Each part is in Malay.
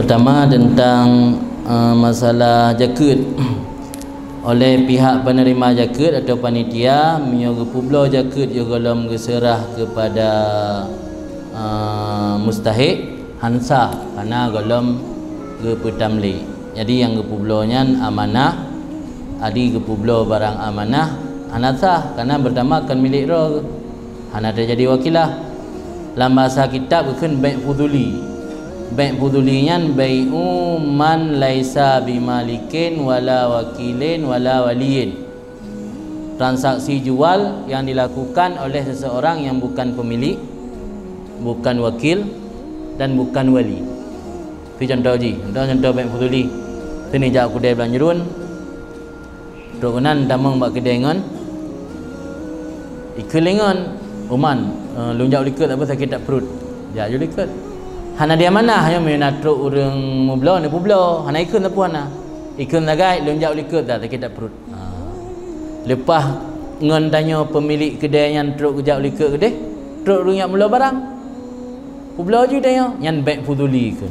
pertama tentang masalah jakut oleh pihak penerima jakut atau panitia menyogo publo jakut yo golom geserah kepada mustahik hansah karena golom ge petamli. Jadi yang ge publonya amanah, adi ge publo barang amanah hanasah karena pertama akan milik ro hana terjadi wakilah. Dalam bahasa kitab bukan bai' fuduli. Bai' fudulinya bai'u man laisa bimalikin wala wakilin wala waliyin. Transaksi jual yang dilakukan oleh seseorang yang bukan pemilik, bukan wakil dan bukan wali. Itu contoh ji. Contoh bai' fuduli. Sini jak kedai belanjurun. Rokonan tamang bak kedai ngan. Ikelengan uman lunjak liket apa sakit tak perut. Ya ju liket. Hana dia mana hanya menatruk urang mublo ni publo. Hana ikun apa hana? Ikun lagai lunjak liket dah sakit tak perut. Lepas ngan tanya pemilik kedai yang truk kejap liket kedai, truk lunjak mula barang. Publo je tanya, yang bai' fuduli kan.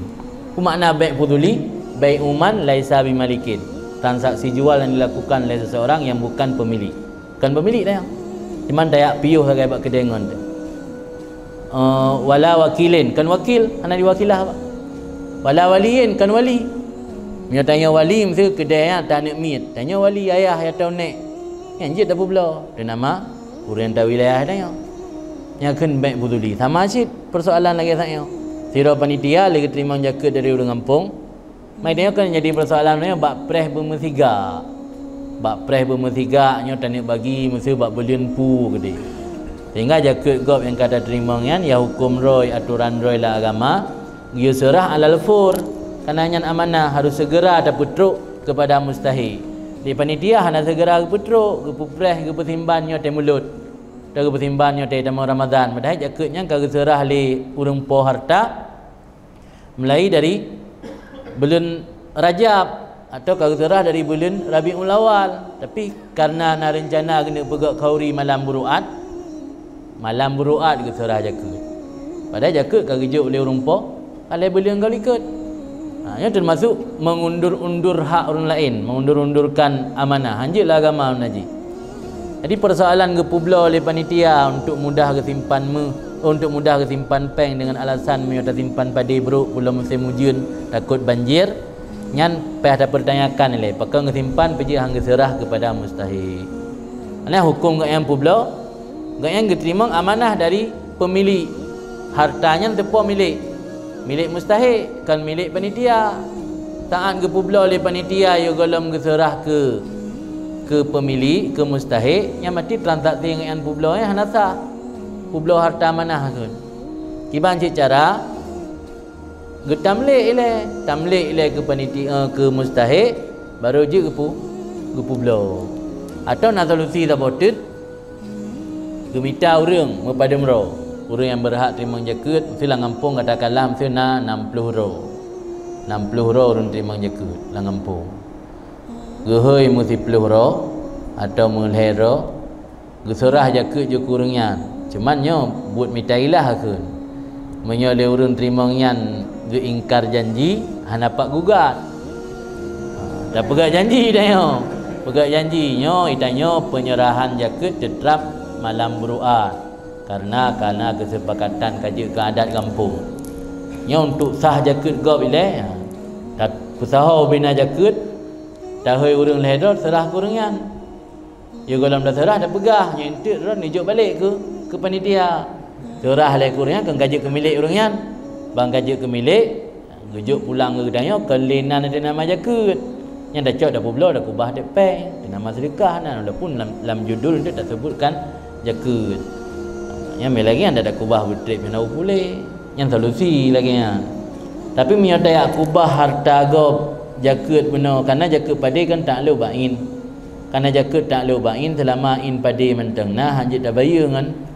Apa makna bai' fuduli? Bai' uman laisa bimalikin. Transaksi jual yang dilakukan oleh seseorang yang bukan pemilik. Bukan pemilik tanya. Cuman dayak piuh sagai bak kedai ngon tu. Wala wakilin, kan wakil, hana diwakilah apa? Wala waliin, kan wali. Dia tanya wali mesti kedai yang tak nak mit. Tanya wali ayah yang tahu nek. Yang je tak pula. Dia nama urang tahu wilayah tanya. Yang kan baik buduli. Sama asyik persoalan lagi tanya. Sira panitia lagi terima jaket dari urang kampung. Mai tanya kan jadi persoalan ni bak preh bermetiga. Bak preh bermetiga nyo tak nak bagi mesti bak belian pu gede. Sehingga jakut gop yang kata terima ngan ya hukum roy aturan roy la agama dia serah alal fur karena nyan amanah harus segera ada putruk kepada mustahik. Di panitia hana segera ke putruk ke pupreh ke petimban nyo te mulut. Dah ke petimban nyo te dalam Ramadan. Padahal jakutnya ka serah li urang po harta mulai dari bulan Rajab atau kalau serah dari bulan Rabiul Awal. Tapi karena nak rencana kena pegak kauri malam buruat ke serah jakut. Padahal jakut kalau rujuk oleh orang po kalau bulan kau ikut. Ini termasuk mengundur-undur hak orang lain, mengundur-undurkan amanah. Hanjitlah agama Naji. Jadi persoalan ke publo oleh panitia untuk mudah ke simpan untuk mudah ke simpan peng dengan alasan menyata simpan padi buruk pula musim hujan takut banjir. Nyan peh ada pertanyakan ni pakang simpan pergi hang serah kepada mustahik. Ana hukum gak yang publo, gak yang diterima amanah dari pemilik. Hartanya tepo milik mustahik kan milik panitia. Taat ke publo oleh panitia yo golom serah ke pemilik, ke mustahik, yang mati transaksi yang publo yang hanasa. Publo harta amanah kan. Kiban cik cara tamlik ile ke panitia ke mustahik baru je ke publo. Atau nak solusi tak botet gemita urang mepada mero. Urang yang berhak terima jakut mesti lang kampung katakanlah mesti na 60 ro. 60 ro urang terima jakut lang kampung. Gehoi mesti 10 ro atau mulai ro. Geserah jakut je kurangnya. Cuman nyo buat mitailah ke. Menyole urang terima nyan ge ingkar janji hana pak gugat. Dah pegat janji dah yo. Pegat janji nyo itanyo penyerahan jakut tetap malam buruat karena kesepakatan kaji ke adat kampung. Nyo untuk sah jakut gop ile tak usaha bina jakut dah hoi urang lehedot serah kurangan. Yo golom dah serah dah pegah nyo entik ron nijuk balik ke panitia. Serah le kurangan kan kaji ke milik urangnya. Bang kaji ke milik rujuk pulang ke tanya kelinan ada nama jakut yang dah cok dah publo dah kubah dek peng ada nama sedekah nah walaupun dalam judul dia tak sebutkan jakut. Yang lagi anda dah kubah betrip yang boleh yang solusi lagi ya. Tapi menyata ya kubah harta gop jakut benar karena jakut padi kan tak lu bain. Karena jakut tak lu bain selama in padi menteng nah hanjit dah bayar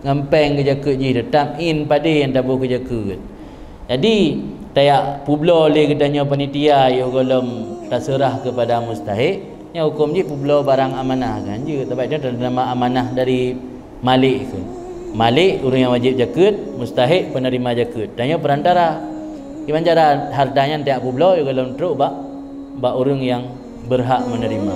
ngampeng ke jakut ji tetap in padi yang tabuh ke jakut. Jadi tayak publo oleh kedanya panitia yo golom terserah kepada mustahik yang hukum je publo barang amanah kan je sebab dia nama amanah dari malik ke. Malik orang yang wajib jakut, mustahik penerima jakut. Tanya perantara. Iman cara hartanya tak publo juga dalam truk ba orang yang berhak menerima.